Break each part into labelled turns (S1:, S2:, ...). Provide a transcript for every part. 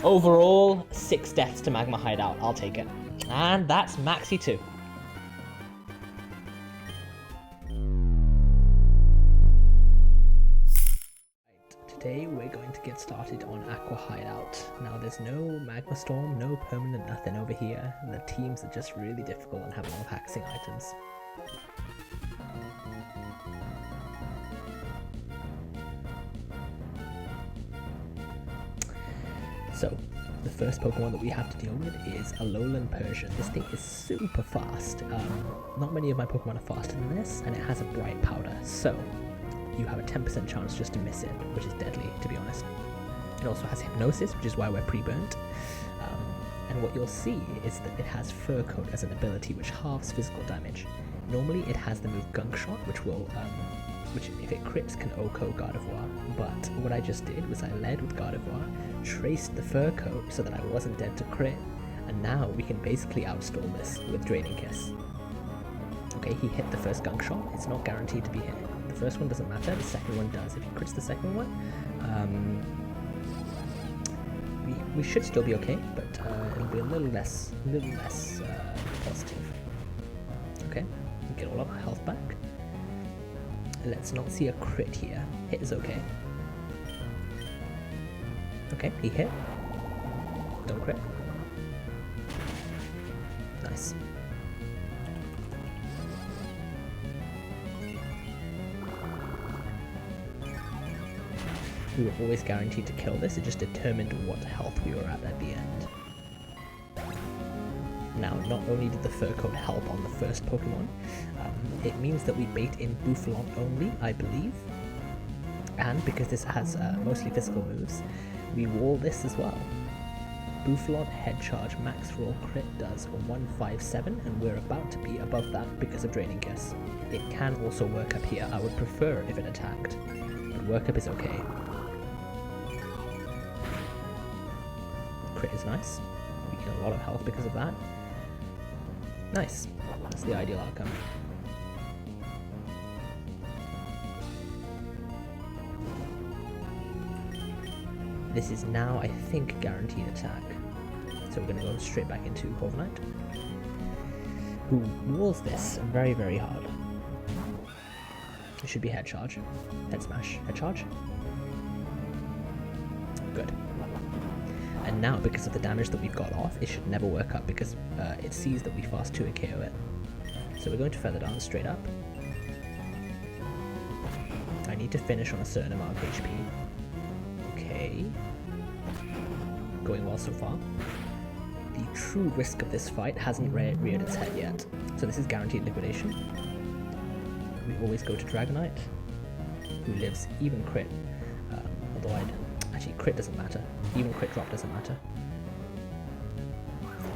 S1: Overall, 6 deaths to Magma Hideout. I'll take it. And that's Maxi 2. Today we're going to get started on Aqua Hideout. Now there's no Magma Storm, no permanent nothing over here. The teams are just really difficult and have a lot of hacking items. So, the first Pokemon that we have to deal with is a Lowland Persian. This thing is super fast. Not many of my Pokemon are faster than this, and it has a bright powder, so you have a 10% chance just to miss it, which is deadly, to be honest. It also has Hypnosis, which is why we're pre-burnt. And what you'll see is that it has Fur Coat as an ability, which halves physical damage. Normally it has the move Gunk Shot, which will which if it crits can OHKO Gardevoir, but what I just did was I led with Gardevoir, traced the Fur Coat so that I wasn't dead to crit, and now we can basically outstall this with Draining Kiss. Okay, he hit the first Gunk Shot, it's not guaranteed to be hit. The first one doesn't matter, the second one does. If he crits the second one, we should still be okay, but it'll be a little less positive. Okay, we get all of our health back. Let's not see a crit here. Hit is okay. Okay, he hit. Don't crit. Nice. We were always guaranteed to kill this, it just determined what health we were at the end. Now, not only did the Fur Coat help on the first Pokemon, it means that we bait in Bouffalant only, I believe. And because this has mostly physical moves, we wall this as well. Bouffalant Head Charge max roll crit does 157, and we're about to be above that because of Draining Kiss. It can also work up here, I would prefer if it attacked, but work up is okay. Crit is nice, we get a lot of health because of that. Nice, that's the ideal outcome. This is now, I think, guaranteed attack. So we're going to go straight back into Corviknight, who walls this very, very hard. It should be Head Charge. Head Smash. Head Charge. Good. And now, because of the damage that we've got off, it should never work up because it sees that we fast 2 and KO it. So we're going to Feather Dance straight up. I need to finish on a certain amount of HP. Okay. Going well so far. The true risk of this fight hasn't reared its head yet. So this is guaranteed liquidation. We always go to Dragonite, who lives even crit. Although actually crit doesn't matter. Even crit drop doesn't matter.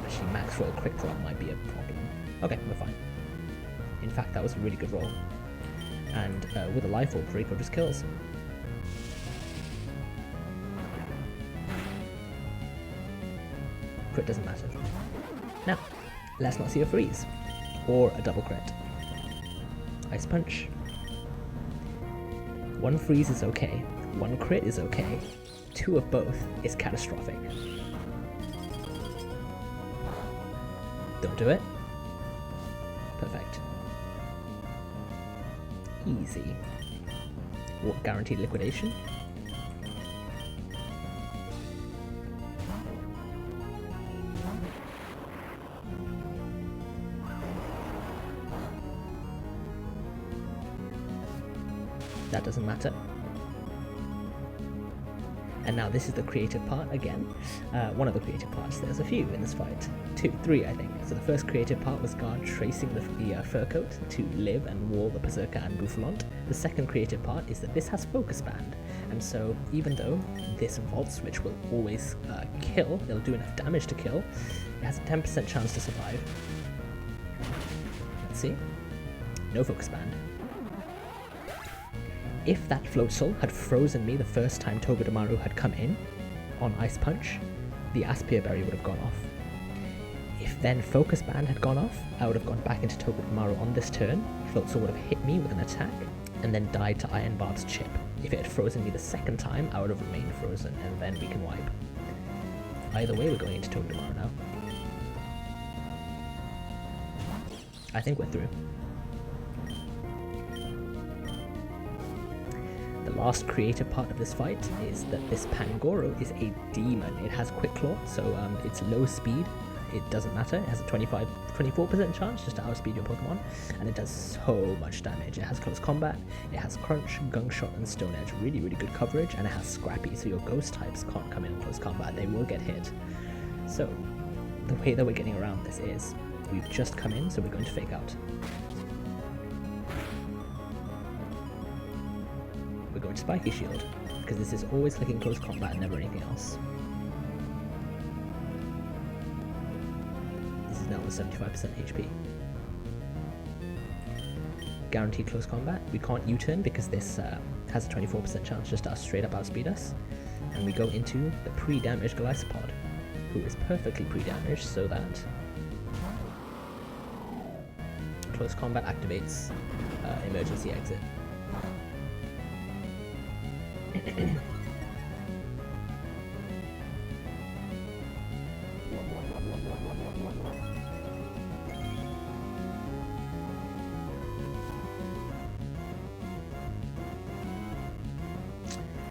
S1: Actually max roll crit drop might be a problem. Okay, we're fine. In fact, that was a really good roll. And with a Life Orb, Draco just kills. Crit doesn't matter. Now, let's not see a freeze. Or a double crit. Ice Punch. 1 freeze is okay. 1 crit is okay. 2 of both is catastrophic. Don't do it. Perfect. Easy. What, guaranteed liquidation? That doesn't matter. And now this is the creative part again. One of the creative parts. There's a few in this fight. 2, 3 I think. So the first creative part was Guard tracing the Fur Coat to live and wall the Berserker and Bouffalant. The second creative part is that this has Focus Band. And so even though this Volt Switch will always kill, it'll do enough damage to kill, it has a 10% chance to survive. Let's see. No Focus Band. If that Floatzel had frozen me the first time Togedemaru had come in on Ice Punch, the Aspia Berry would have gone off. If then Focus Band had gone off, I would have gone back into Togedemaru on this turn, Floatzel would have hit me with an attack, and then died to Iron Barb's chip. If it had frozen me the second time, I would have remained frozen, and then we can wipe. Either way, we're going into Togedemaru now. I think we're through. The last creative part of this fight is that this Pangoro is a demon. It has Quick Claw, so it's low speed. It doesn't matter. It has a 24% chance just to outspeed your Pokemon, and it does so much damage. It has Close Combat, it has Crunch, Gunk Shot, and Stone Edge. Really, really good coverage, and it has Scrappy, so your Ghost types can't come in Close Combat. They will get hit. So, the way that we're getting around this is, we've just come in, so we're going to Fake Out. We're going to Spiky Shield, because this is always clicking Close Combat and never anything else. This is now on 75% HP. Guaranteed Close Combat. We can't U-turn because this has a 24% chance just to straight up outspeed us. And we go into the pre-damaged Golisopod, who is perfectly pre-damaged so that Close Combat activates Emergency Exit.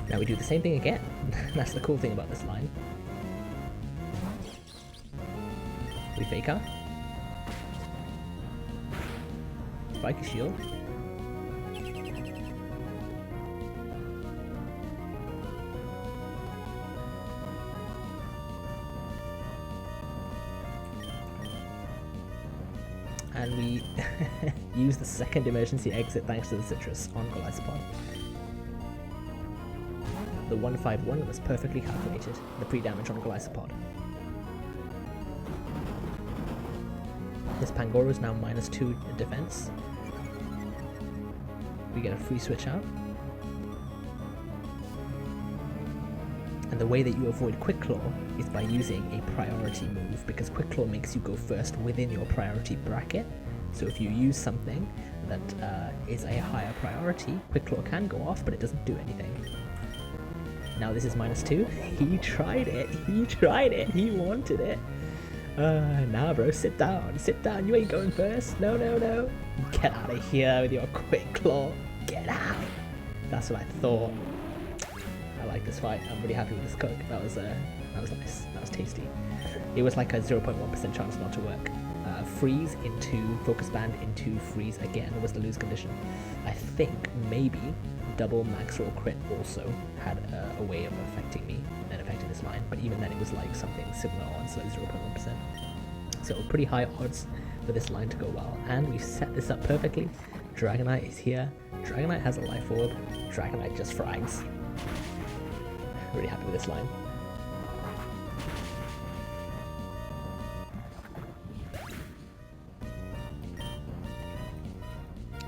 S1: Now we do the same thing again. That's the cool thing about this line. We Fake Out. Spiky Shield. And we use the second emergency exit thanks to the citrus on Golisopod. The 151 was perfectly calculated, the pre-damage on Golisopod. This Pangoro is now -2 defense. We get a free switch out. And the way that you avoid Quick Claw is by using a priority move, because Quick Claw makes you go first within your priority bracket. So if you use something that is a higher priority, Quick Claw can go off, but it doesn't do anything. Now this is -2. He tried it. He tried it. He wanted it. Nah, bro, sit down. Sit down. You ain't going first. No, no, no. Get out of here with your Quick Claw. Get out. That's what I thought. I like this fight. I'm really happy with this cook. That was nice. That was tasty. It was like a 0.1% chance not to work. Freeze into Focus Band into freeze again was the lose condition. I think maybe double max roll crit also had a way of affecting me and affecting this line, but even then it was like something similar odds, like 0.1%. So pretty high odds for this line to go well, and we set this up perfectly. Dragonite is here. Dragonite has a life orb. Dragonite just frags. Really happy with this line.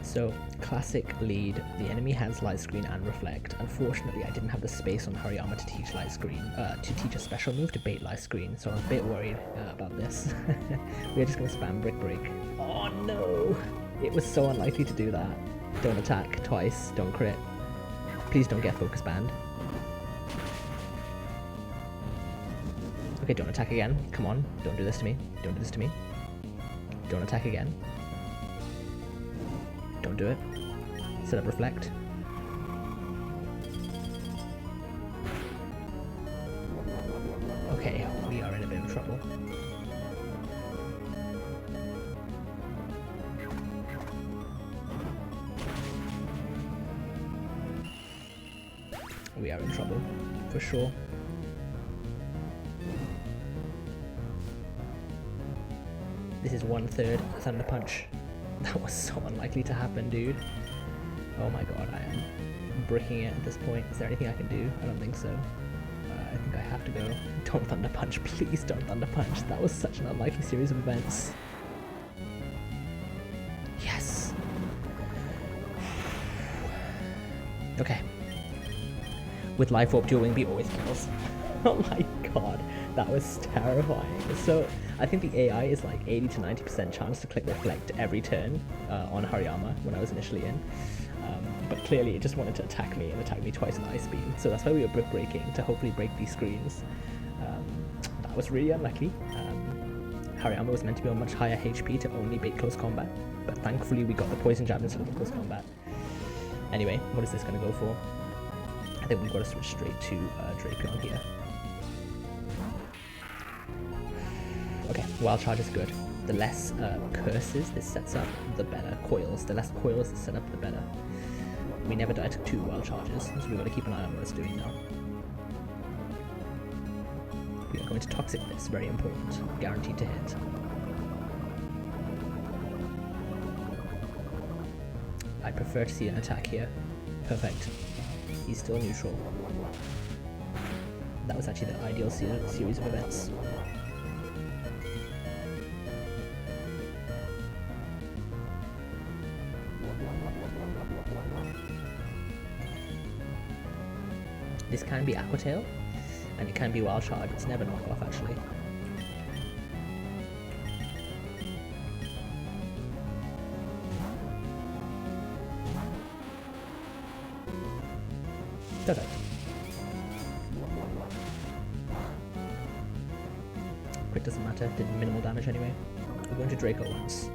S1: So, classic lead, the enemy has Light Screen and Reflect. Unfortunately, I didn't have the space on Hariyama to teach Light Screen, to teach a special move to bait Light Screen, so I'm a bit worried about this. We're just going to spam Brick Break. Oh no! It was so unlikely to do that. Don't attack twice, don't crit. Please don't get Focus Band. Okay, don't attack again. Come on, don't do this to me. Don't do this to me. Don't attack again. Don't do it. Set up Reflect. Okay, we are in a bit of trouble. We are in trouble, for sure. This is 1/3 Thunder Punch. That was so unlikely to happen, dude. Oh my god, I am bricking it at this point. Is there anything I can do? I don't think so. I think I have to go. Don't Thunder Punch, please don't Thunder Punch. That was such an unlikely series of events. Yes! Okay. With Life Orb, Dual Wing Beat always kills. Oh my god, that was terrifying. So, I think the AI is like 80 to 90% chance to click Reflect every turn on Hariyama when I was initially in. But clearly it just wanted to attack me and attack me twice with Ice Beam. So that's why we were brick breaking, to hopefully break these screens. That was really unlucky. Hariyama was meant to be on much higher HP to only bait close combat, but thankfully we got the poison jab instead of the close combat. Anyway, what is this going to go for? I think we've got to switch straight to Drapion here. Okay, Wild Charge is good. The less curses this sets up, the better. Coils. The less coils this set up, the better. We never died to 2 Wild Charges, so we've got to keep an eye on what it's doing now. We are going to Toxic this, very important. Guaranteed to hit. I prefer to see an attack here. Perfect. He's still neutral. That was actually the ideal series of events. This can be Aqua Tail, and it can be Wild Charge. It's never knockoff, actually. Perfect. Crit doesn't matter, did minimal damage anyway. We're going to Draco once.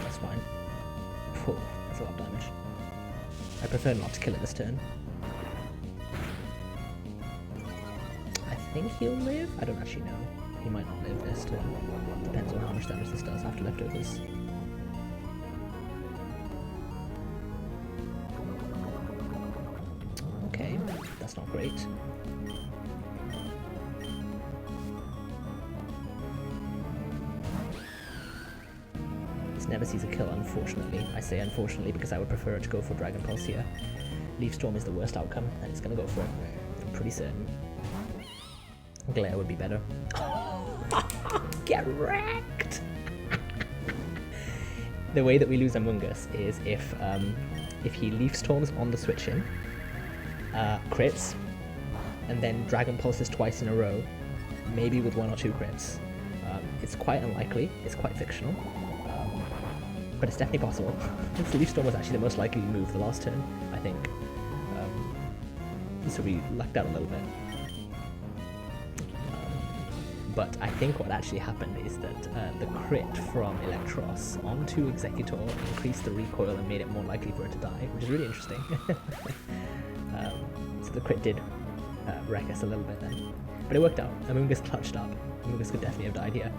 S1: That's fine. Whew, that's a lot of damage. I prefer not to kill it this turn. I think he'll live? I don't actually know. He might not live this turn. Depends on how much damage this does after leftovers. Okay, that's not great. This never sees a kill, unfortunately. I say unfortunately because I would prefer it to go for Dragon Pulse here. Leaf Storm is the worst outcome, and it's going to go for it. I'm pretty certain. Glare would be better. Get wrecked! The way that we lose Among Us is if he Leaf Storms on the switch in, crits, and then Dragon Pulses twice in a row, maybe with 1 or 2 crits. It's quite unlikely, it's quite fictional, but it's definitely possible. Leaf Storm was actually the most likely move the last turn, I think. So we lucked out a little bit. But I think what actually happened is that the crit from Electros onto Executor increased the recoil and made it more likely for it to die, which is really interesting. So the crit did wreck us a little bit then. But it worked out. Among Us clutched up. Among Us could definitely have died here.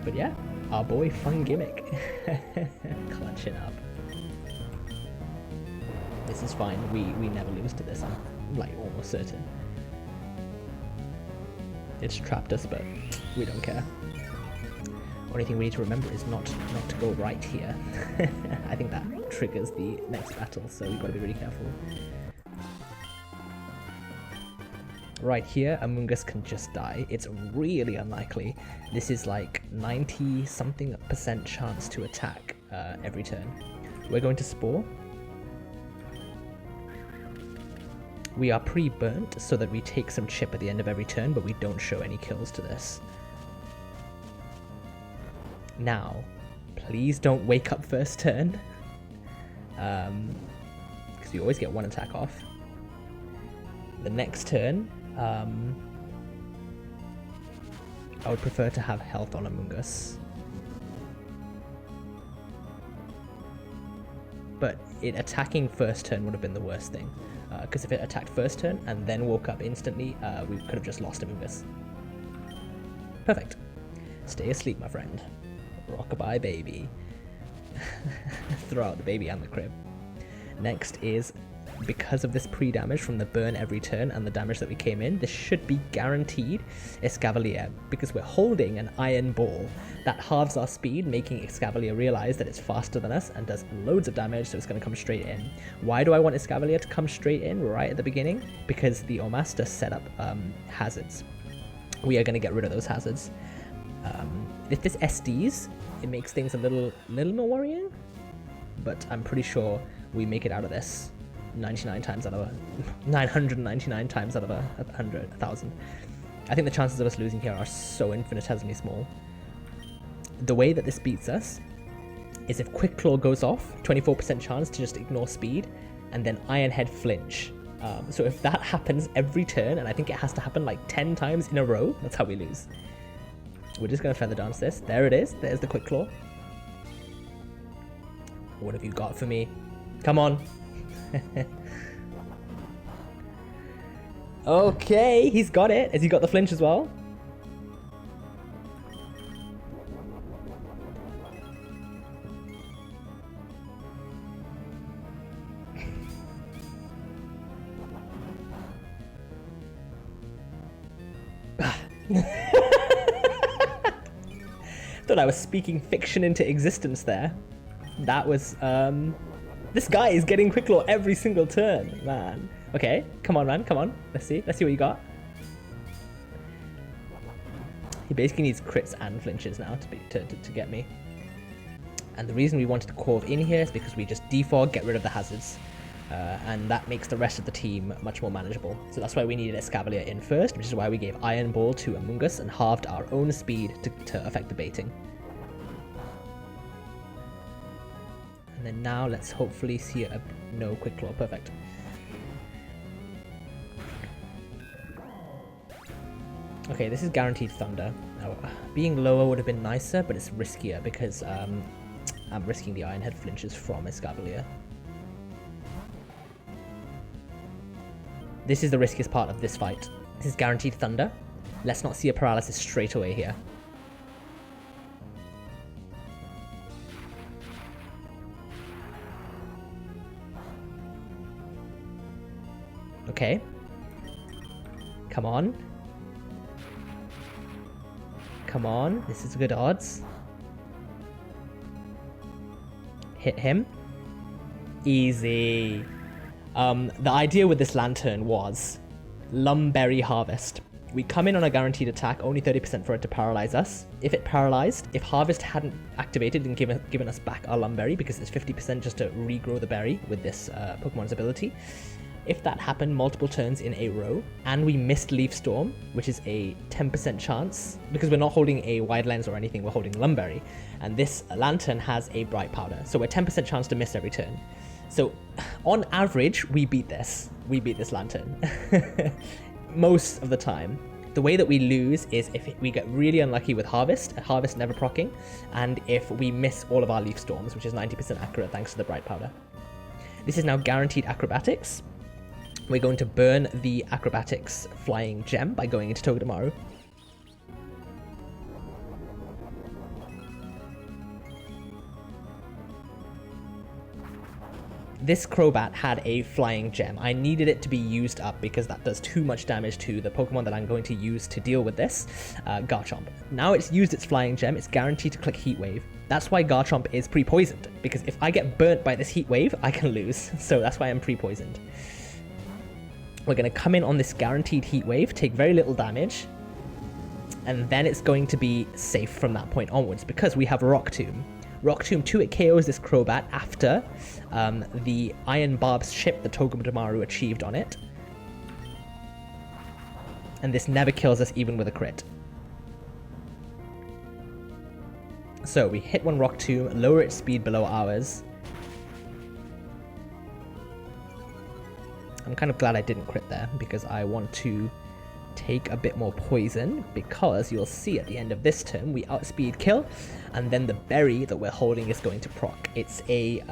S1: But yeah, our boy Fun Gimmick clutching up. This is fine. We never lose to this, I'm like almost certain. It's trapped us, but we don't care. Only thing we need to remember is not to go right here. I think that triggers the next battle, so we've got to be really careful. Right here, Among Us can just die. It's really unlikely. This is like 90-something% chance to attack every turn. We're going to Spore. We are pre-burnt so that we take some chip at the end of every turn, but we don't show any kills to this. Now, please don't wake up first turn, because you always get 1 attack off. The next turn, I would prefer to have health on Among Us. But it attacking first turn would have been the worst thing. Because if it attacked first turn and then woke up instantly, we could have just lost Among Us. Perfect. Stay asleep, my friend. Rockabye baby. Throw out the baby and the crib. Next is, because of this pre-damage from the burn every turn and the damage that we came in, this should be guaranteed Escavalier, because we're holding an iron ball that halves our speed, making Escavalier realize that it's faster than us and does loads of damage, so it's going to come straight in. Why do I want Escavalier to come straight in right at the beginning? Because the Omaster set up hazards. We are going to get rid of those hazards. If this SDs, it makes things a little more worrying, but I'm pretty sure we make it out of this 99 times out of 999 times out of 1,000. I think the chances of us losing here are so infinitesimally small. The way that this beats us is if Quick Claw goes off, 24% chance to just ignore speed, and then Iron Head flinch. So if that happens every turn, and I think it has to happen like 10 times in a row, that's how we lose. We're just going to feather dance this. There it is. There's the quick claw. What have you got for me? Come on. Okay, he's got it. Has he got the flinch as well? Thought I was speaking fiction into existence there. That was, this guy is getting quick claw every single turn, man. Okay, come on, man, come on. Let's see what you got. He basically needs crits and flinches now to get me. And the reason we wanted to Corv in here is because we just defog, get rid of the hazards. And that makes the rest of the team much more manageable. So that's why we needed Escavalier in first, which is why we gave Iron Ball to Amoonguss and halved our own speed to affect the baiting. And then now let's hopefully see no quick claw. Perfect. Okay, this is guaranteed thunder. Now, being lower would have been nicer, but it's riskier because I'm risking the Iron Head flinches from Escavalier. This is the riskiest part of this fight. This is guaranteed thunder. Let's not see a paralysis straight away here. Okay. Come on. Come on. This is good odds. Hit him. Easy. The idea with this lantern was Lumberry Harvest. We come in on a guaranteed attack, only 30% for it to paralyze us. If it paralyzed, if Harvest hadn't activated and given us back our Lumberry, because it's 50% just to regrow the berry with this Pokemon's ability, if that happened multiple turns in a row, and we missed Leaf Storm, which is a 10% chance, because we're not holding a Wide Lens or anything, we're holding Lumberry, and this lantern has a Bright Powder, so we're 10% chance to miss every turn. So, on average, we beat this. We beat this lantern. Most of the time. The way that we lose is if we get really unlucky with Harvest never proccing, and if we miss all of our Leaf Storms, which is 90% accurate thanks to the Bright Powder. This is now guaranteed Acrobatics. We're going to burn the Acrobatics Flying Gem by going into Togedemaru. This Crobat had a Flying Gem. I needed it to be used up because that does too much damage to the Pokemon that I'm going to use to deal with this, Garchomp. Now it's used its Flying Gem, it's guaranteed to click Heat Wave. That's why Garchomp is pre-poisoned, because if I get burnt by this Heat Wave, I can lose. So that's why I'm pre-poisoned. We're going to come in on this guaranteed Heat Wave, take very little damage, and then it's going to be safe from that point onwards because we have Rock Tomb. Rock Tomb 2, it KOs this Crobat after the Iron Barb's chip the Togedemaru achieved on it. And this never kills us even with a crit. So we hit one Rock Tomb, lower its speed below ours. I'm kind of glad I didn't crit there because I want to take a bit more poison, because you'll see at the end of this turn we outspeed kill, and then the berry that we're holding is going to proc. It's a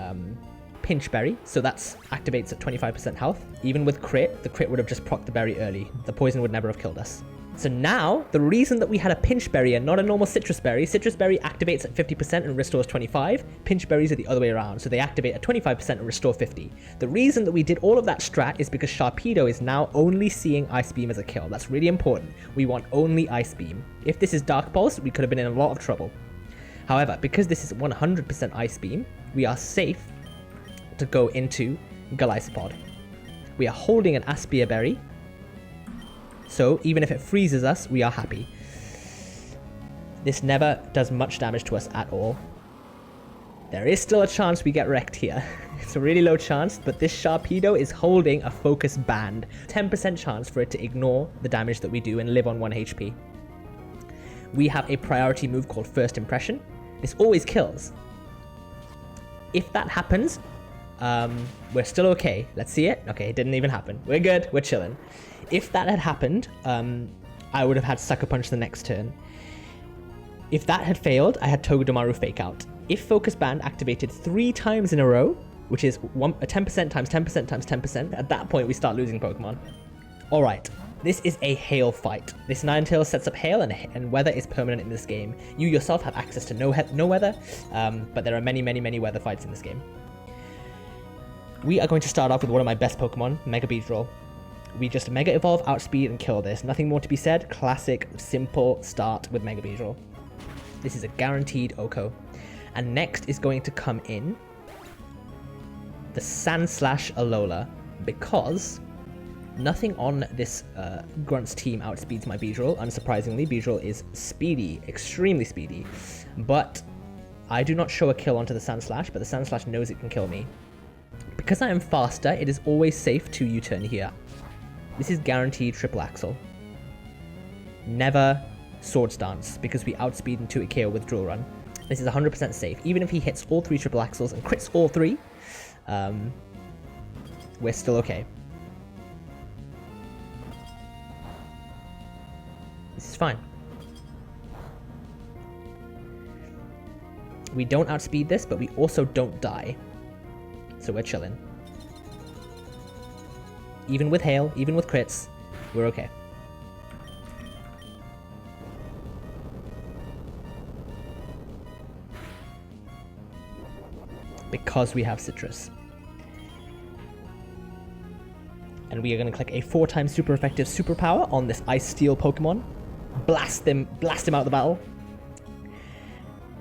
S1: pinch berry, so that's activates at 25% health. Even with crit, the crit would have just procced the berry early. The poison would never have killed us. So now, the reason that we had a pinch berry and not a normal citrus berry activates at 50% and restores 25. Pinch berries are the other way around, so they activate at 25% and restore 50. The reason that we did all of that strat is because Sharpedo is now only seeing Ice Beam as a kill. That's really important. We want only Ice Beam. If this is Dark Pulse, we could have been in a lot of trouble. However, because this is 100% Ice Beam, we are safe to go into Golisopod. We are holding an Aspia Berry, so even if it freezes us, we are happy. This never does much damage to us at all. There is still a chance we get wrecked here. It's a really low chance, but this Sharpedo is holding a focus band. 10% chance for it to ignore the damage that we do and live on 1 HP. We have a priority move called First Impression. This always kills. If that happens, We're still okay. Let's see it. Okay, it didn't even happen. We're good. We're chilling. If that had happened, I would have had Sucker Punch the next turn. If that had failed, I had Togedemaru Fake Out. If Focus Band activated 3 times in a row, which is 10% times 10% times 10%, at that point we start losing Pokemon. Alright, this is a Hail fight. This Ninetales sets up Hail, and weather is permanent in this game. You yourself have access to no weather, but there are many weather fights in this game. We are going to start off with one of my best Pokemon, Mega Beedrill. We just Mega Evolve, Outspeed, and kill this. Nothing more to be said. Classic, simple start with Mega Beedrill. This is a guaranteed OHKO. And next is going to come in the Sandslash Alola, because nothing on this Grunt's team outspeeds my Beedrill. Unsurprisingly, Beedrill is speedy, extremely speedy. But I do not show a kill onto the Sandslash, but the Sandslash knows it can kill me. Because I am faster, it is always safe to U-turn here. This is guaranteed triple axle. Never Swords Dance, because we outspeed into a KO with Drill Run. This is 100% safe. Even if he hits all 3 triple axles and crits all 3, we're still okay. This is fine. We don't outspeed this, but we also don't die. So we're chilling. Even with Hail, even with crits, we're okay. Because we have Citrus. And we are going to click a 4 times super effective superpower on this Ice Steel Pokemon. Blast him out of the battle.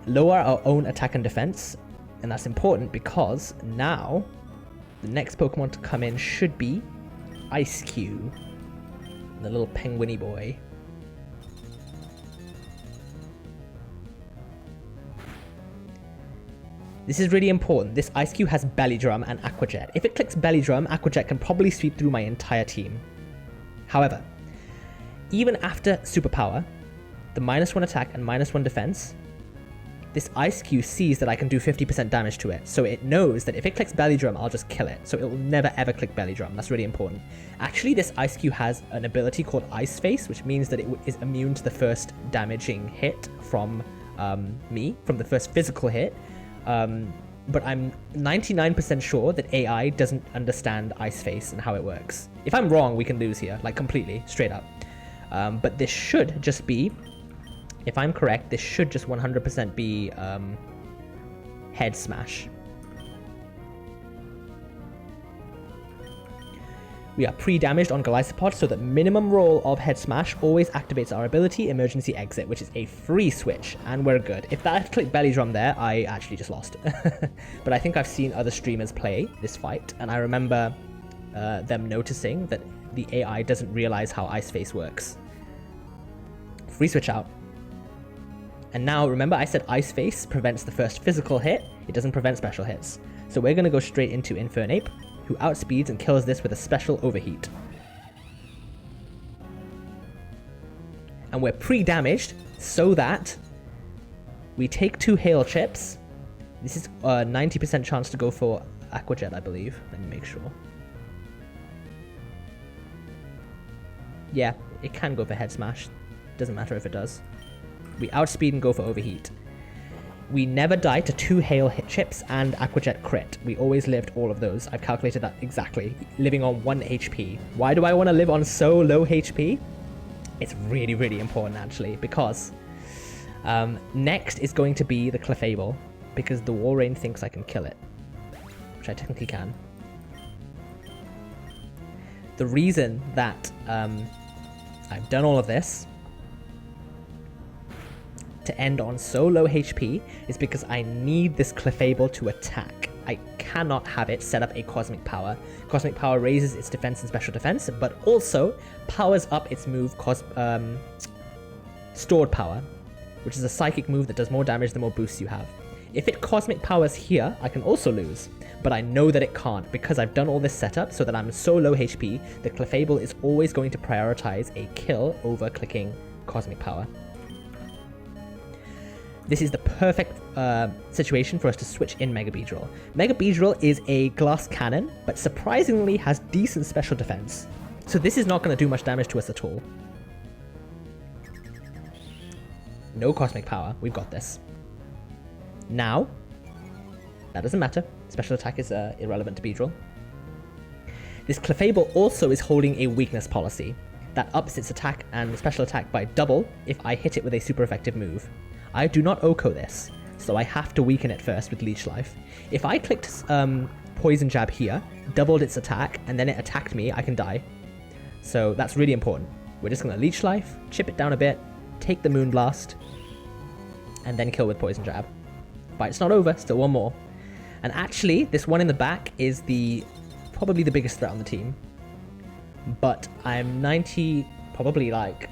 S1: Lower our own attack and defense. And that's important because now the next Pokemon to come in should be Ice Cube, the little penguiny boy. This is really important. This Ice Cube has Belly Drum and Aqua Jet. If it clicks Belly Drum, Aqua Jet can probably sweep through my entire team. However, even after Superpower, the -1 attack and -1 defense, this Ice Cube sees that I can do 50% damage to it, so it knows that if it clicks Belly Drum, I'll just kill it. So it will never ever click Belly Drum. That's really important. Actually, this Ice Cube has an ability called Ice Face, which means that it is immune to the first damaging hit from me, from the first physical hit. But I'm 99% sure that AI doesn't understand Ice Face and how it works. If I'm wrong, we can lose here, like completely, straight up. But this should just be, if I'm correct, this should just 100% be Head Smash. We are pre-damaged on Golisopod, so that minimum roll of Head Smash always activates our ability Emergency Exit, which is a free switch, and we're good. If that had clicked Belly Drum there, I actually just lost. But I think I've seen other streamers play this fight, and I remember them noticing that the AI doesn't realize how Ice Face works. Free switch out. And now, remember I said Ice Face prevents the first physical hit, it doesn't prevent special hits. So we're going to go straight into Infernape, who outspeeds and kills this with a special Overheat. And we're pre-damaged, so that we take 2 Hail Chips. This is a 90% chance to go for Aqua Jet, I believe. Let me make sure. Yeah, it can go for Head Smash. Doesn't matter if it does. We outspeed and go for Overheat. We never die to 2 Hail Hit Chips and Aqua Jet crit. We always lived all of those. I've calculated that exactly. Living on 1 HP. Why do I want to live on so low HP? It's really, really important actually, because next is going to be the Clefable, because the Walrein thinks I can kill it, which I technically can. The reason that I've done all of this to end on so low HP is because I need this Clefable to attack. I cannot have it set up a Cosmic Power. Cosmic Power raises its defense and special defense, but also powers up its move Stored Power, which is a psychic move that does more damage the more boosts you have. If it Cosmic Powers here, I can also lose, but I know that it can't because I've done all this setup so that I'm so low HP, the Clefable is always going to prioritize a kill over clicking Cosmic Power. this is the perfect situation for us to switch in Mega Beedrill. Mega Beedrill is a glass cannon, but surprisingly has decent special defense. So this is not going to do much damage to us at all. No cosmic power. We've got this. Now, that doesn't matter. Special attack is irrelevant to Beedrill. This Clefable also is holding a weakness policy that ups its attack and special attack by double if I hit it with a super effective move. I do not OHKO this, so I have to weaken it first with Leech Life. If I clicked Poison Jab here, doubled its attack, and then it attacked me, I can die. So that's really important. We're just going to Leech Life, chip it down a bit, take the Moonblast, and then kill with Poison Jab. But it's not over, still one more. And actually, this one in the back is probably the biggest threat on the team. But I'm 90, probably like...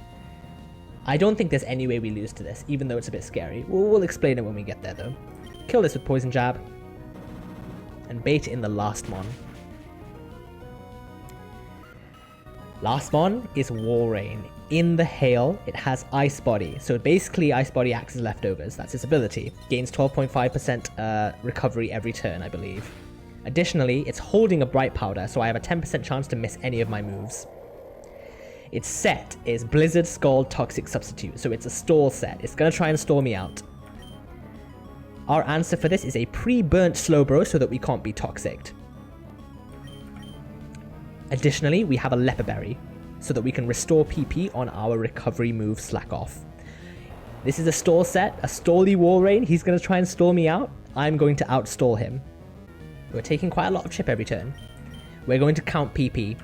S1: I don't think there's any way we lose to this, even though it's a bit scary. We'll explain it when we get there, though. Kill this with Poison Jab. And bait in the last mon. Last mon is Walrein. In the Hail, it has Ice Body. So basically, Ice Body acts as leftovers. That's its ability. Gains 12.5% recovery every turn, I believe. Additionally, it's holding a Bright Powder, so I have a 10% chance to miss any of my moves. Its set is Blizzard Scald Toxic Substitute, so it's a stall set. It's going to try and stall me out. Our answer for this is a pre-burnt Slowbro so that we can't be toxic. Additionally, we have a Leper Berry, so that we can restore PP on our recovery move Slack Off. This is a stall set, a stally Walrein. He's going to try and stall me out. I'm going to outstall him. We're taking quite a lot of chip every turn. We're going to count PP.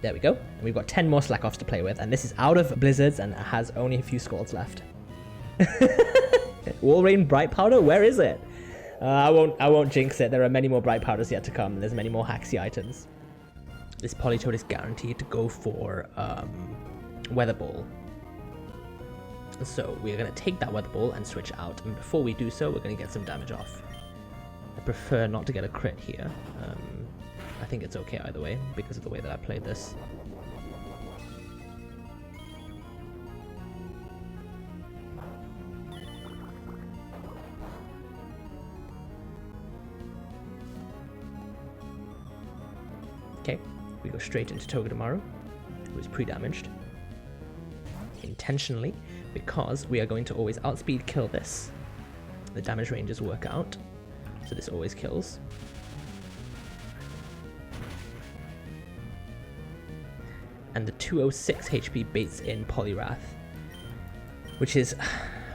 S1: There we go. And we've got 10 more Slack Offs to play with, and this is out of Blizzards and has only a few Scalds left. Walrein Bright Powder? Where is it? I won't jinx it. There are many more Bright Powders yet to come, and there's many more Haxie items. This Politoed is guaranteed to go for Weather Ball. So we're going to take that Weather Ball and switch out, and before we do so, we're going to get some damage off. I prefer not to get a crit here. I think it's okay either way, because of the way that I played this. Okay, we go straight into Togedemaru, who is pre-damaged. Intentionally, because we are going to always outspeed kill this. The damage ranges work out, so this always kills. And the 206 HP baits in Poliwrath, which is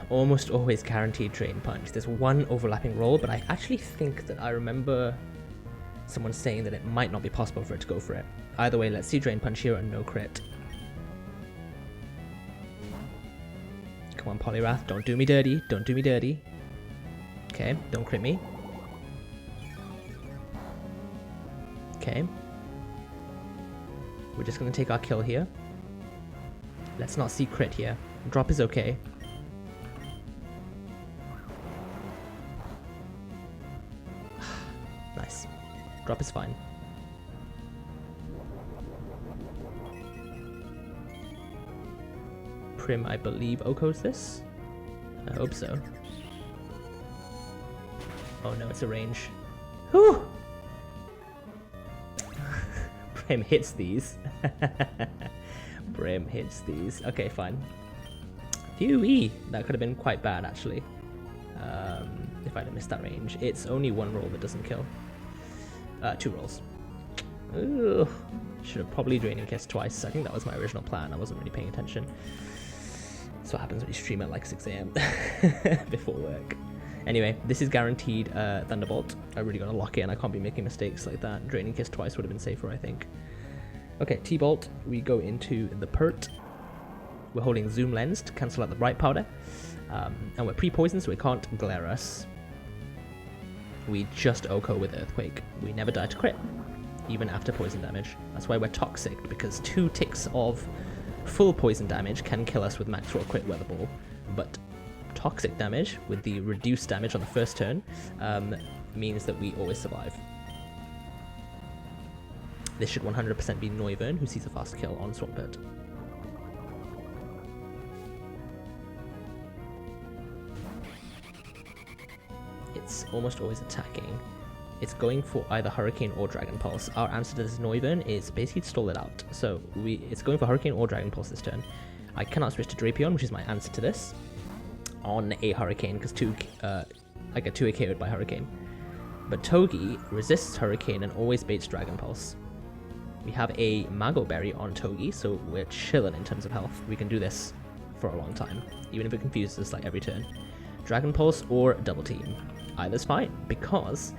S1: almost always guaranteed Drain Punch. There's one overlapping roll, but I actually think that I remember someone saying that it might not be possible for it to go for it. Either way, let's see Drain Punch here and no crit. Come on, Poliwrath, don't do me dirty, don't do me dirty. Okay, don't crit me. Okay. We're just going to take our kill here. Let's not see crit here. Drop is okay. Nice. Drop is fine. Prim, I believe, OHKOs this? I hope so. Oh no, it's a range. Whew! Prim hits these. Prim hits these. Okay, fine. Phew-wee! That could have been quite bad, actually. If I'd have missed that range. It's only one roll that doesn't kill. 2 rolls. Ooh. Should have probably Draining Kiss twice. I think that was my original plan. I wasn't really paying attention. That's what happens when you stream at like 6 AM before work. Anyway, this is guaranteed Thunderbolt. I'm really gonna lock it in. I can't be making mistakes like that. Draining Kiss twice would have been safer, I think. Okay, T-Bolt. We go into the Pert. We're holding Zoom Lens to cancel out the Bright Powder. And we're pre-poisoned, so it can't glare us. We just OHKO with Earthquake. We never die to crit, even after poison damage. That's why we're toxic, because 2 ticks of full poison damage can kill us with max roll crit Weather Ball, but toxic damage with the reduced damage on the first turn means that we always survive. This should 100% be Noivern, who sees a fast kill on Swampert. It's almost always attacking. It's going for either Hurricane or Dragon Pulse. Our answer to this Noivern is basically to stall it out. So it's going for Hurricane or Dragon Pulse this turn. I cannot switch to Drapion, which is my answer to this, on a Hurricane, because I get 2 KO'd by Hurricane. But Togi resists Hurricane and always baits Dragon Pulse. We have a Mago Berry on Togi, so we're chilling in terms of health. We can do this for a long time, even if it confuses us like every turn. Dragon Pulse or Double Team. Either's fine, because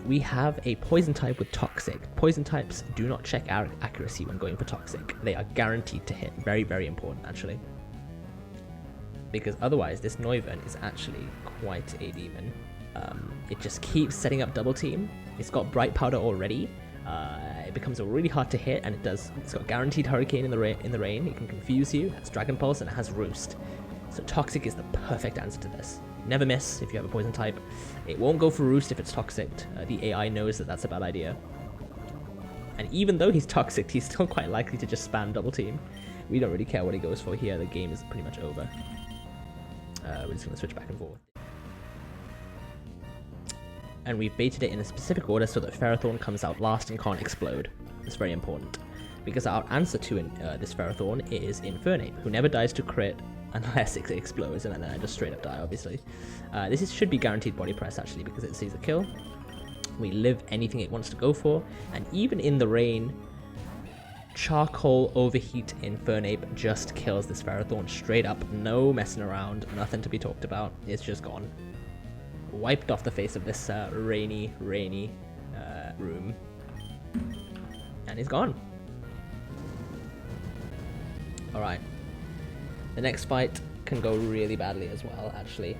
S1: we have a Poison type with Toxic. Poison types do not check our accuracy when going for Toxic. They are guaranteed to hit. Very, very important, actually. Because otherwise, this Noivern is actually quite a demon. It just keeps setting up Double Team. It's got Bright Powder already. It becomes really hard to hit, and it's got guaranteed Hurricane in the rain. It can confuse you. It has Dragon Pulse, and it has Roost. So Toxic is the perfect answer to this. Never miss if you have a Poison type. It won't go for Roost if it's Toxic. The AI knows that that's a bad idea. And even though he's Toxic, he's still quite likely to just spam Double Team. We don't really care what he goes for here. The game is pretty much over. We're just going to switch back and forth. And we've baited it in a specific order so that Ferrothorn comes out last and can't explode. It's very important, because our answer to this Ferrothorn is Infernape, who never dies to crit unless it explodes, and then I just straight up die, obviously. This should be guaranteed body press, actually, because it sees a kill. We live anything it wants to go for, and even in the rain, Charcoal Overheat Infernape just kills this Ferrothorn straight up. No messing around, nothing to be talked about. It's just gone. Wiped off the face of this rainy room. And he's gone. Alright. The next fight can go really badly as well, actually.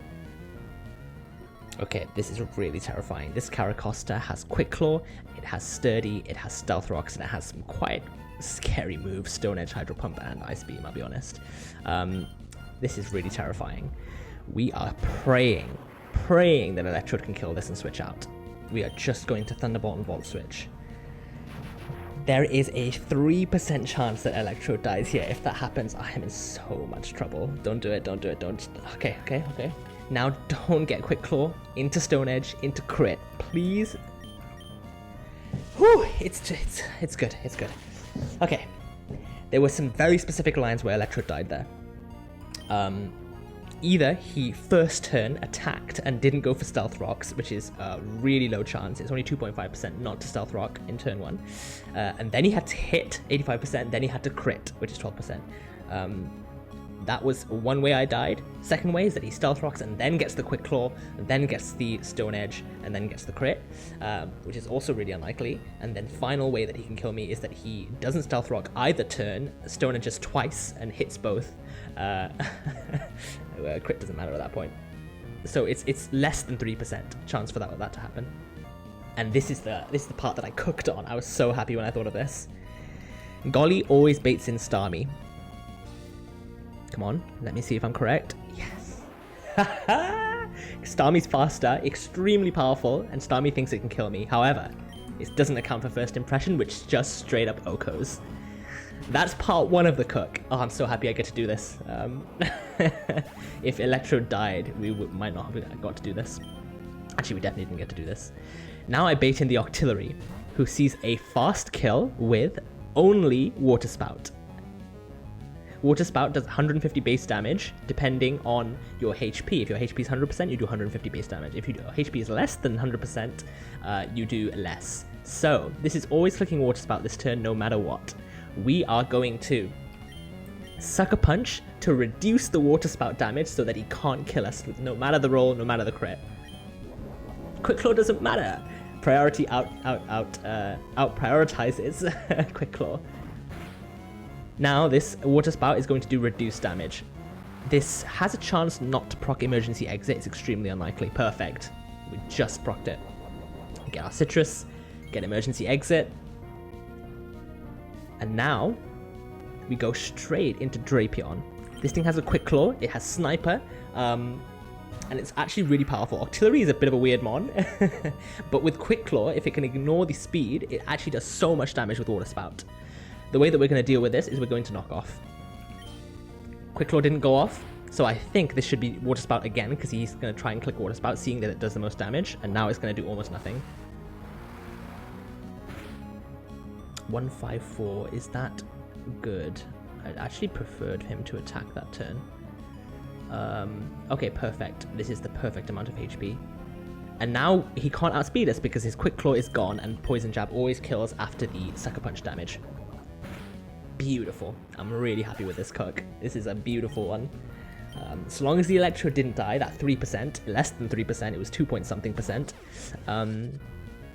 S1: Okay, this is really terrifying. This Caracosta has Quick Claw, it has Sturdy, it has Stealth Rocks, and it has some quite scary moves, Stone Edge, Hydro Pump, and Ice Beam, I'll be honest. This is really terrifying. We are praying that Electrode can kill this and switch out. We are just going to Thunderbolt and Volt Switch. There is a 3% chance that Electrode dies here. If that happens, I am in so much trouble. Don't do it, don't do it, don't. Okay. Now don't get Quick Claw into Stone Edge, into crit, please. Whew, it's good. Okay, there were some very specific lines where Electrode died there. Either he first turn attacked and didn't go for Stealth Rocks, which is a really low chance. It's only 2.5% not to Stealth Rock in turn 1. And then he had to hit 85%, then he had to crit, which is 12%. That was one way I died. Second way is that he Stealth Rocks and then gets the Quick Claw, then gets the Stone Edge, and then gets the crit, which is also really unlikely. And then final way that he can kill me is that he doesn't Stealth Rock either turn, Stone Edges twice, and hits both. Crit doesn't matter at that point. So it's less than 3% chance for that to happen. And this is the part that I cooked on. I was so happy when I thought of this. Golly always baits in Starmie. Come on, let me see if I'm correct. Yes. Starmie's faster, extremely powerful, and Starmie thinks it can kill me. However, it doesn't account for first impression, which just straight up Okos. That's part 1 of the cook. Oh, I'm so happy I get to do this. If Electrode died, we might not have got to do this. Actually, we definitely didn't get to do this. Now I bait in the Octillery, who sees a fast kill with only Water Spout. Water Spout does 150 base damage depending on your HP. If your HP is 100%, you do 150 base damage. If your HP is less than 100%, you do less. So this is always clicking Water Spout this turn, no matter what. We are going to Sucker Punch to reduce the Water Spout damage so that he can't kill us, no matter the roll, no matter the crit. Quick Claw doesn't matter. Priority out prioritizes Quick Claw. Now this Water Spout is going to do reduced damage. This has a chance not to proc Emergency Exit. It's extremely unlikely. Perfect. We just procced it. Get our Citrus, get Emergency Exit. And now we go straight into Drapion. This thing has a Quick Claw, it has Sniper, and and it's actually really powerful. Artillery is a bit of a weird mon, but with Quick Claw, if it can ignore the speed, it actually does so much damage with Water Spout. The way that we're going to deal with this is we're going to knock off. Quick Claw didn't go off, so I think this should be Water Spout again, because he's going to try and click Water Spout, seeing that it does the most damage, and now it's going to do almost nothing. 154, is that good? I'd actually preferred him to attack that turn. Okay, perfect. This is the perfect amount of HP. And now he can't outspeed us because his Quick Claw is gone and Poison Jab always kills after the Sucker Punch damage. Beautiful. I'm really happy with this cook. This is a beautiful one. So long as the Electrode didn't die, that 3%, less than 3%, it was 2 point something percent.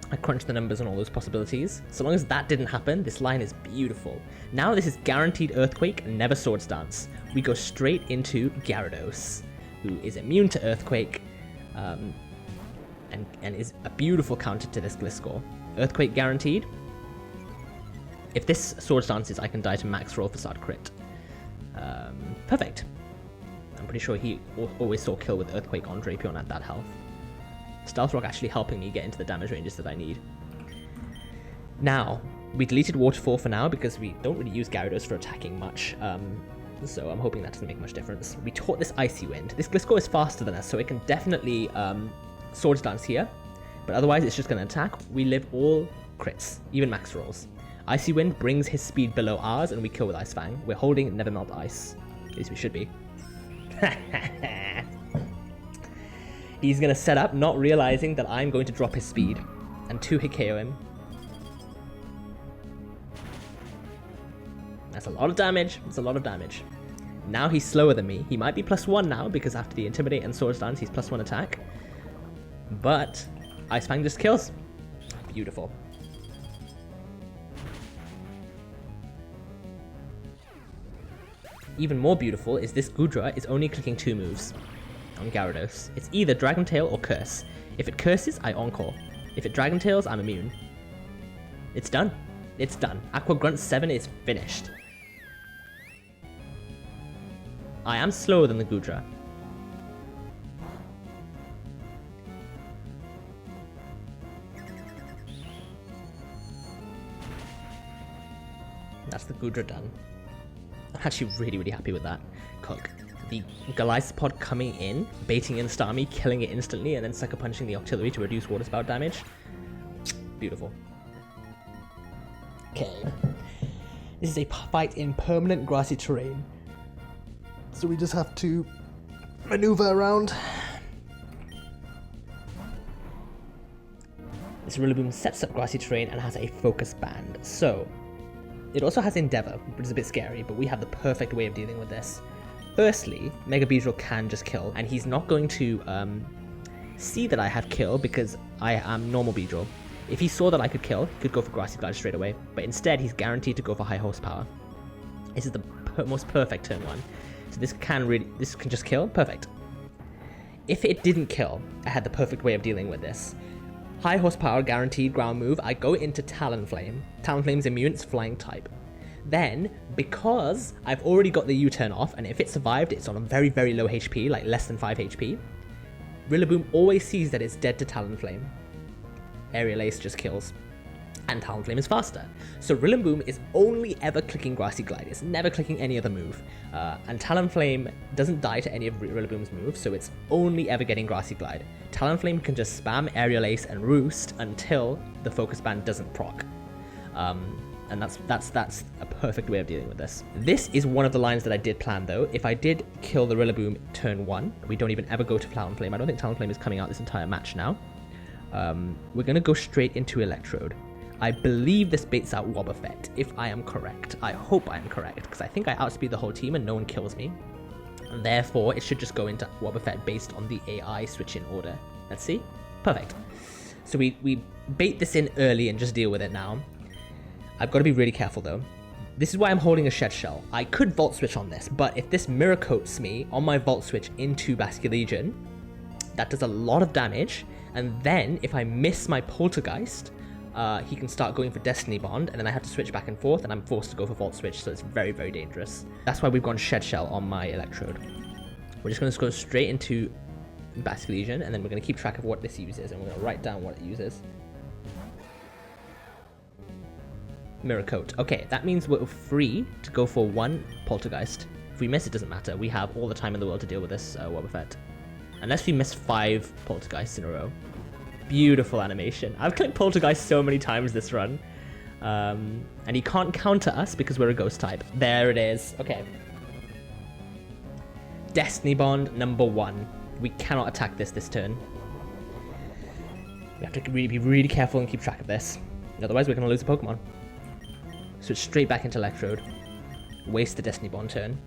S1: I crunched the numbers on all those possibilities. So long as that didn't happen, this line is beautiful. Now this is guaranteed Earthquake, never Swords Dance. We go straight into Gyarados, who is immune to Earthquake, and is a beautiful counter to this Gliscor. Earthquake guaranteed. If this Swords Dances, I can die to max roll facade crit. Perfect. I'm pretty sure he always saw kill with Earthquake on Drapion at that health. Stealth Rock actually helping me get into the damage ranges that I need. Now, we deleted Waterfall for now because we don't really use Gyarados for attacking much, so I'm hoping that doesn't make much difference. We taught this Icy Wind. This Gliscor is faster than us, so it can definitely Swords Dance here, but otherwise it's just going to attack. We live all crits, even max rolls. Icy Wind brings his speed below ours, and we kill with Ice Fang. We're holding Never Melt Ice. At least we should be. He's going to set up, not realizing that I'm going to drop his speed, and 2-hit KO him. That's a lot of damage. That's a lot of damage. Now he's slower than me. He might be +1 now, because after the Intimidate and Swords Dance, he's +1 attack. But Ice Fang just kills. Beautiful. Even more beautiful is this Goodra is only clicking 2 moves on Gyarados. It's either Dragon Tail or Curse. If it curses, I Encore. If it Dragon Tails, I'm immune. It's done. It's done. Aqua Grunt 7 is finished. I am slower than the Goodra. That's the Goodra done. I'm actually really happy with that. Cook. The Goliathpod coming in, baiting in Starmie, killing it instantly, and then Sucker Punching the Artillery to reduce Water Spout damage. Beautiful. Okay. This is a fight in permanent grassy terrain. So we just have to maneuver around. This Rillaboom sets up grassy terrain and has a focus band. So it also has Endeavor, which is a bit scary, but we have the perfect way of dealing with this. Firstly, Mega Beedrill can just kill, and he's not going to see that I have kill because I am normal Beedrill. If he saw that I could kill, he could go for Grassy Glide straight away, but instead he's guaranteed to go for high horsepower. This is the most perfect turn 1. So this can just kill, perfect. If it didn't kill, I had the perfect way of dealing with this. High horsepower, guaranteed ground move, I go into Talonflame. Talonflame's immune, it's flying type. Then, because I've already got the U-turn off, and if it survived, it's on a very low HP, like less than 5 HP, Rillaboom always sees that it's dead to Talonflame. Aerial Ace just kills. And Talonflame is faster. So Rillaboom is only ever clicking Grassy Glide, it's never clicking any other move. And Talonflame doesn't die to any of Rillaboom's moves, so it's only ever getting Grassy Glide. Talonflame can just spam Aerial Ace and Roost until the Focus Band doesn't proc. And that's a perfect way of dealing with this. This is one of the lines that I did plan though. If I did kill the Rillaboom turn 1, we don't even ever go to Talonflame. I don't think Talonflame is coming out this entire match now. We're going to go straight into Electrode. I believe this baits out Wobbuffet, if I am correct. I hope I am correct, because I think I outspeed the whole team and no one kills me. And therefore, it should just go into Wobbuffet based on the AI switch-in order. Let's see. Perfect. So we bait this in early and just deal with it now. I've got to be really careful though. This is why I'm holding a Shed Shell. I could Volt Switch on this, but if this Mirror Coats me on my Volt Switch into Basculegion, that does a lot of damage, and then if I miss my Poltergeist, he can start going for Destiny Bond, and then I have to switch back and forth, and I'm forced to go for Volt Switch, so it's very dangerous. That's why we've gone Shed Shell on my Electrode. We're just going to go straight into Basque Legion, and then we're going to keep track of what this uses, and we're going to write down what it uses. Mirror Coat. Okay, that means we're free to go for 1 Poltergeist. If we miss, it doesn't matter. We have all the time in the world to deal with this Wobbuffet. Unless we miss 5 Poltergeists in a row. Beautiful animation. I've clicked Poltergeist so many times this run. And he can't counter us because we're a ghost type. There it is. Okay. Destiny Bond number 1. We cannot attack this turn. We have to be really careful and keep track of this. Otherwise, we're going to lose a Pokemon. Switch straight back into Electrode. Waste the Destiny Bond turn.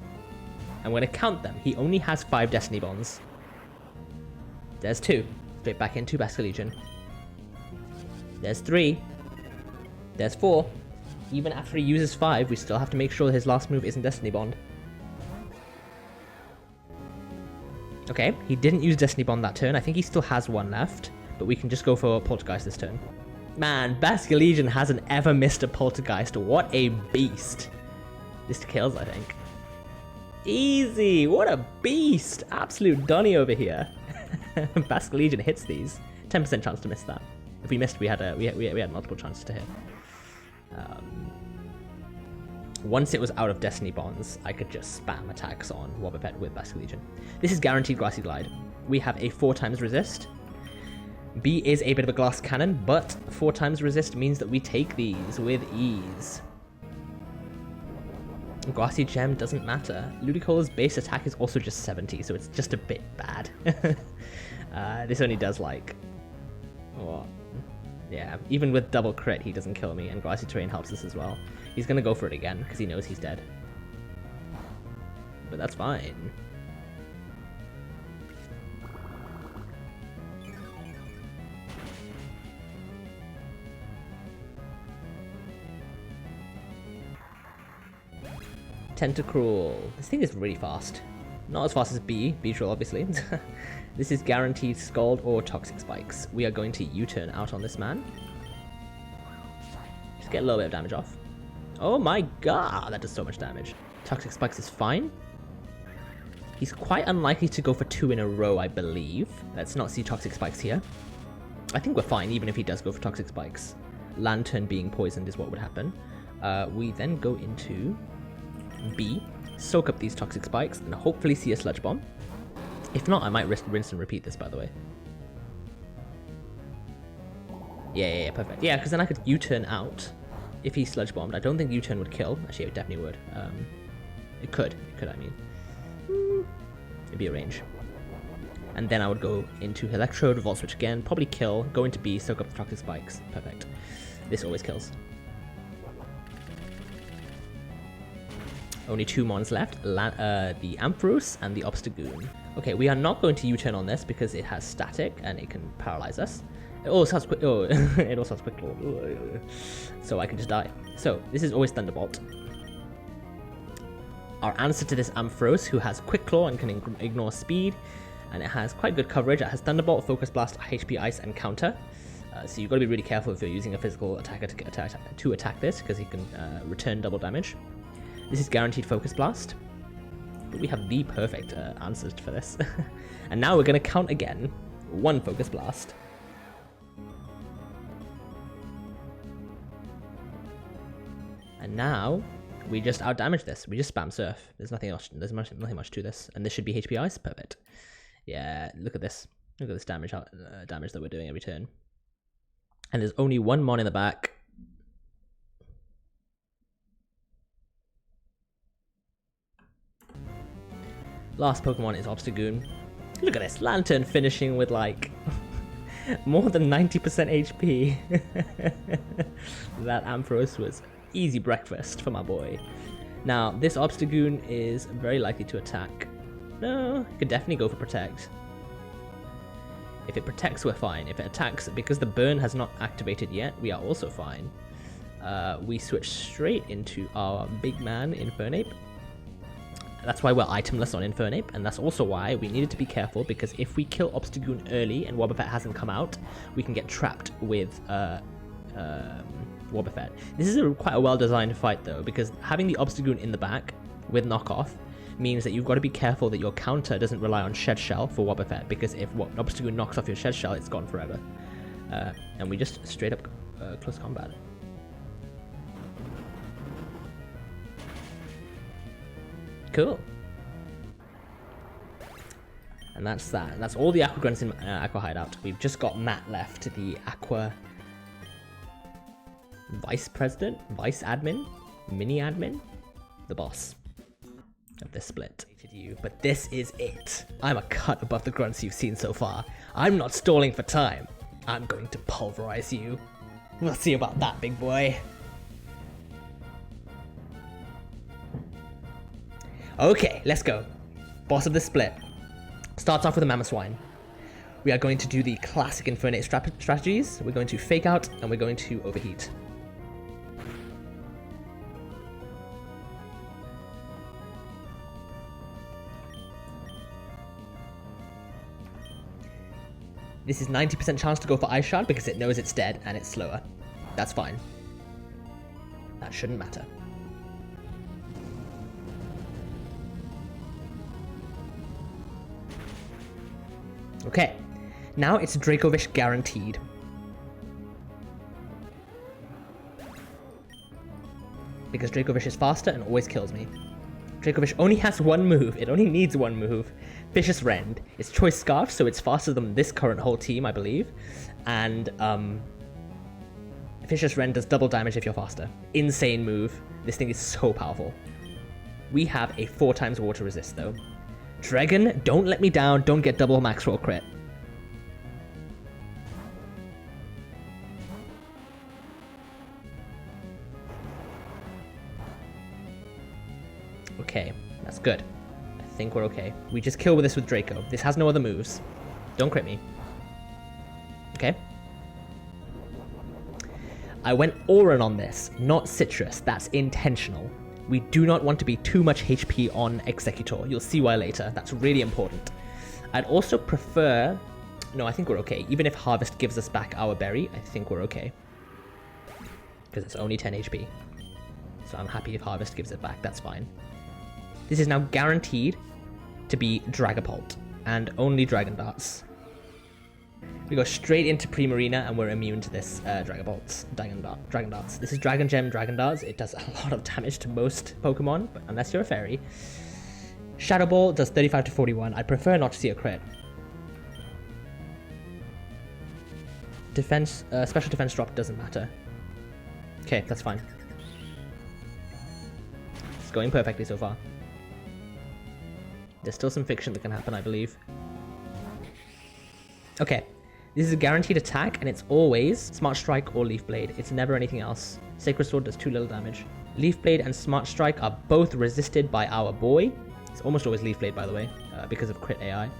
S1: I'm going to count them. He only has 5 Destiny Bonds. There's 2. Straight back into Basque Legion. There's 3. There's 4. Even after he uses 5, we still have to make sure that his last move isn't Destiny Bond. Okay, he didn't use Destiny Bond that turn. I think he still has 1 left. But we can just go for Poltergeist this turn. Man, Basque Legion hasn't ever missed a Poltergeist. What a beast. This kills, I think. Easy! What a beast! Absolute Donny over here. Basque Legion hits these. 10% chance to miss that. If we missed, we had multiple chances to hit. Once it was out of Destiny Bonds, I could just spam attacks on Wobbuffet with Basque Legion. This is guaranteed Grassy Glide. We have a 4 times resist. B is a bit of a glass cannon, but 4 times resist means that we take these with ease. Grassy Gem doesn't matter. Ludicolo's base attack is also just 70, so it's just a bit bad. This only does like... what? Yeah, even with double crit, he doesn't kill me, and Grassy Terrain helps us as well. He's gonna go for it again, because he knows he's dead. But that's fine. Tentacruel. This thing is really fast. Not as fast as Beetle, obviously. This is guaranteed Scald or Toxic Spikes. We are going to U-turn out on this man. Just get a little bit of damage off. Oh my god, that does so much damage. Toxic Spikes is fine. He's quite unlikely to go for 2 in a row, I believe. Let's not see Toxic Spikes here. I think we're fine, even if he does go for Toxic Spikes. Lantern being poisoned is what would happen. We then go into B, soak up these Toxic Spikes, and hopefully see a Sludge Bomb. If not, I might rinse and repeat this, by the way. Yeah, perfect. Yeah, because then I could U-turn out if he Sludge Bombed. I don't think U-turn would kill. Actually, it definitely would. It could, I mean. It'd be a range. And then I would go into Electrode, Volt Switch again, probably kill, go into B, soak up the Toxic Spikes. Perfect. This always kills. Only 2 mons left, the Ampharos and the Obstagoon. Okay, we are not going to U-turn on this because it has static and it can paralyze us. It also has quick, it also has quick claw. So I can just die. So this is always Thunderbolt. Our answer to this Ampharos, who has quick claw and can ignore speed, and it has quite good coverage. It has Thunderbolt, Focus Blast, HP Ice, and Counter. So you've got to be really careful if you're using a physical attacker to attack this, because he can return double damage. This is guaranteed Focus Blast, but we have the perfect answers for this. And now we're going to count again. 1 Focus Blast. And now we just outdamage this. We just spam Surf. There's nothing else. There's nothing much to this. And this should be HP Ice. Perfect. Yeah, look at this. Look at this damage that we're doing every turn. And there's only 1 mon in the back. Last Pokemon is Obstagoon. Look at this, Lantern finishing with like more than 90% HP. That Ampharos was easy breakfast for my boy. Now, this Obstagoon is very likely to attack. No, it could definitely go for Protect. If it protects, we're fine. If it attacks, because the burn has not activated yet, we are also fine. We switch straight into our big man, Infernape. That's why we're itemless on Infernape, and that's also why we needed to be careful, because if we kill Obstagoon early and Wobbuffet hasn't come out, we can get trapped with Wobbuffet. This is quite a well-designed fight, though, because having the Obstagoon in the back with knockoff means that you've got to be careful that your counter doesn't rely on Shed Shell for Wobbuffet, because if Obstagoon knocks off your Shed Shell, it's gone forever. And we just straight up close combat. Cool. And that's that. That's all the Aqua grunts in Aqua Hideout. We've just got Matt left, the Aqua Vice President, Vice Admin, Mini Admin, the boss of this split. But this is it. I'm a cut above the grunts you've seen so far. I'm not stalling for time. I'm going to pulverize you. We'll see about that, big boy. Okay, let's go. Boss of the split. Starts off with a Mammoth Swine. We are going to do the classic Infernate strategies. We're going to Fake Out, and we're going to Overheat. This is 90% chance to go for Ice Shard because it knows it's dead and it's slower. That's fine. That shouldn't matter. Okay, now it's Dracovish guaranteed. Because Dracovish is faster and always kills me. Dracovish only has one move, it only needs one move. Vicious Rend. It's Choice Scarf, so it's faster than this current whole team, I believe. And, Vicious Rend does double damage if you're faster. Insane move. This thing is so powerful. We have a 4 times water resist, though. Dragon, don't let me down, don't get double max roll crit. Okay, that's good. I think we're okay. We just kill with this with Draco. This has no other moves. Don't crit me. Okay. I went Auron on this, not Citrus. That's intentional. We do not want to be too much HP on Executor. You'll see why later. That's really important. I'd also prefer... No, I think we're okay. Even if Harvest gives us back our berry, I think we're okay. Because it's only 10 HP. So I'm happy if Harvest gives it back. That's fine. This is now guaranteed to be Dragapult. And only Dragon Darts. We go straight into Primarina and we're immune to this Dragon Darts. This is Dragon Gem Dragon Darts. It does a lot of damage to most Pokemon, but unless you're a fairy. Shadow Ball does 35 to 41. I prefer not to see a crit. Defense, special defense drop doesn't matter. Okay, that's fine. It's going perfectly so far. There's still some fiction that can happen, I believe. Okay. This is a guaranteed attack, and it's always Smart Strike or Leaf Blade. It's never anything else. Sacred Sword does too little damage. Leaf Blade and Smart Strike are both resisted by our boy. It's almost always Leaf Blade, by the way, because of crit AI.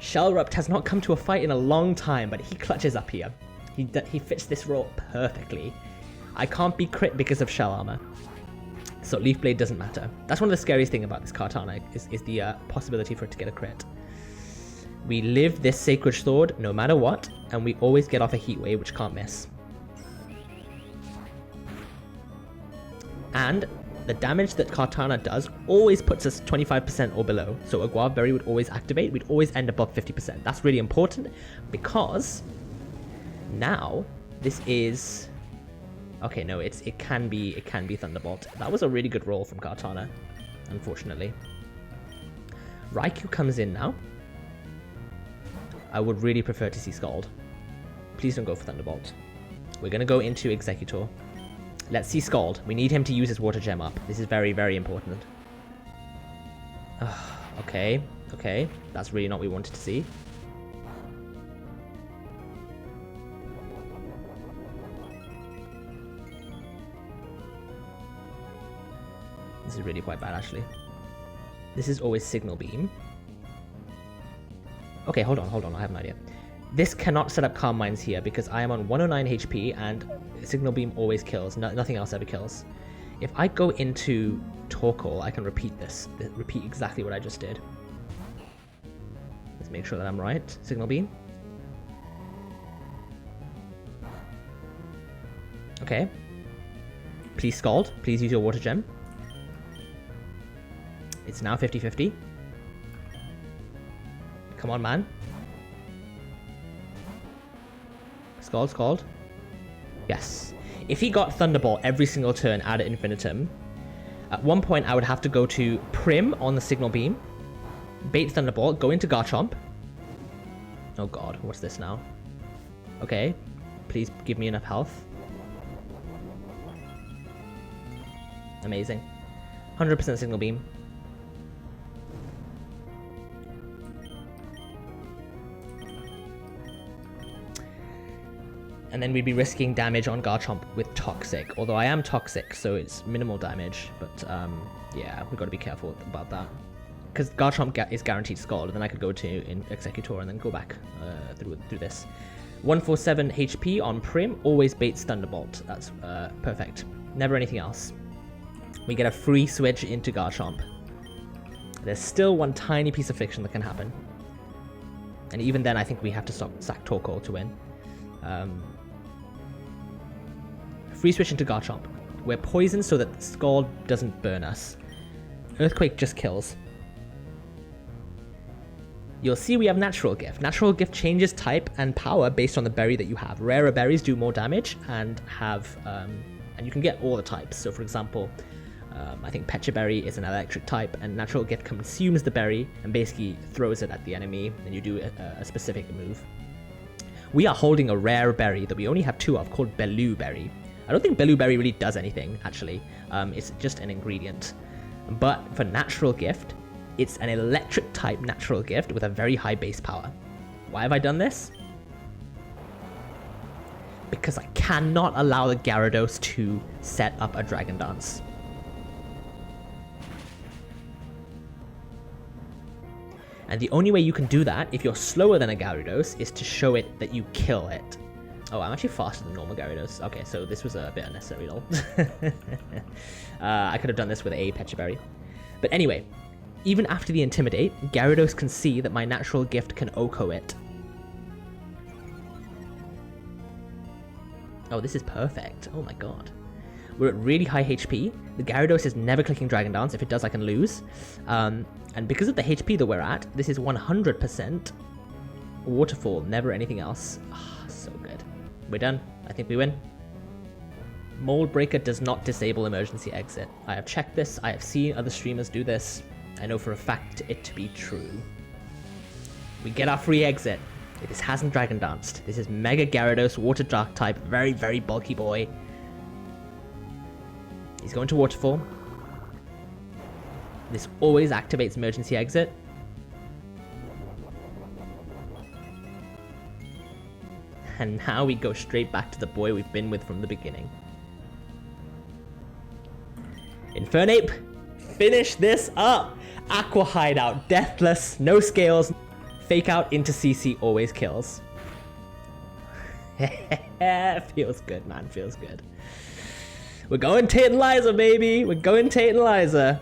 S1: Shellrupt has not come to a fight in a long time, but he clutches up here. He fits this role perfectly. I can't be crit because of Shell Armor. So Leaf Blade doesn't matter. That's one of the scariest things about this Kartana, is the possibility for it to get a crit. We live this Sacred Sword no matter what, and we always get off a Heat Wave, which can't miss. And the damage that Kartana does always puts us 25% or below. So a Guava Berry would always activate, we'd always end above 50%. That's really important, because now this is... Okay, no, it can be Thunderbolt. That was a really good roll from Kartana, unfortunately. Raikou comes in now. I would really prefer to see Scald. Please don't go for Thunderbolt. We're going to go into Executor. Let's see Scald. We need him to use his Water Gem up. This is very, very important. Okay. That's really not what we wanted to see. This is really quite bad, actually. This is always Signal Beam. Okay, hold on, I have an idea. This cannot set up Calm Minds here because I am on 109 HP and Signal Beam always kills. Nothing else ever kills. If I go into Torkoal, I can repeat exactly what I just did. Let's make sure that I'm right. Signal Beam. Okay. Please Scald. Please use your Water Gem. It's now 50-50. Come on, man. Scald. Yes. If he got Thunderbolt every single turn ad infinitum, at one point I would have to go to Prim on the Signal Beam, bait Thunderbolt, go into Garchomp. Oh god, what's this now? Okay, please give me enough health. Amazing. 100% Signal Beam. And then we'd be risking damage on Garchomp with Toxic. Although I am Toxic, so it's minimal damage. But yeah, we've got to be careful about that. Because Garchomp is guaranteed Scald, and then I could go to in Executor and then go back through this. 147 HP on Prim, always baits Thunderbolt. That's perfect. Never anything else. We get a free switch into Garchomp. There's still one tiny piece of friction that can happen. And even then, I think we have to sack Torkoal to win. Free switch into Garchomp. We're poisoned so that Scald doesn't burn us. Earthquake just kills. You'll see we have Natural Gift. Natural Gift changes type and power based on the berry that you have. Rarer berries do more damage and have, and you can get all the types. So for example, I think Pecha Berry is an electric type, and Natural Gift consumes the berry and basically throws it at the enemy, and you do a specific move. We are holding a rare berry that we only have 2 of called Bellu Berry. I don't think Bellu Berry really does anything, actually. It's just an ingredient. But for Natural Gift, it's an electric type Natural Gift with a very high base power. Why have I done this? Because I cannot allow the Gyarados to set up a Dragon Dance. And the only way you can do that, if you're slower than a Gyarados, is to show it that you kill it. Oh, I'm actually faster than normal Gyarados. Okay, so this was a bit unnecessary, lol. I could have done this with a Pecha Berry. But anyway, even after the Intimidate, Gyarados can see that my Natural Gift can OHKO it. Oh, this is perfect. Oh my god. We're at really high HP. The Gyarados is never clicking Dragon Dance. If it does, I can lose. And because of the HP that we're at, this is 100% Waterfall, never anything else. Oh, so good. We're done. I think we win. Mold Breaker does not disable emergency exit. I have checked this. I have seen other streamers do this. I know for a fact it to be true. We get our free exit. This hasn't Dragon Danced. This is Mega Gyarados, Water Dark type, very, very bulky boy. He's going to Waterfall. This always activates emergency exit. And now we go straight back to the boy we've been with from the beginning. Infernape, finish this up! Aqua Hideout, deathless, no scales, fake out into CC always kills. Feels good, man, feels good. We're going Tate and Liza, baby! We're going Tate and Liza.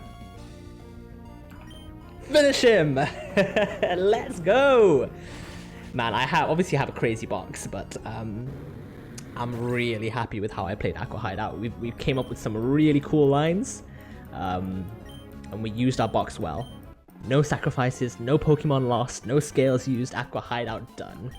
S1: Finish him! Let's go! Man, I obviously have a crazy box, but I'm really happy with how I played Aqua Hideout. We came up with some really cool lines, and we used our box well. No sacrifices, no Pokemon lost, no scales used, Aqua Hideout done.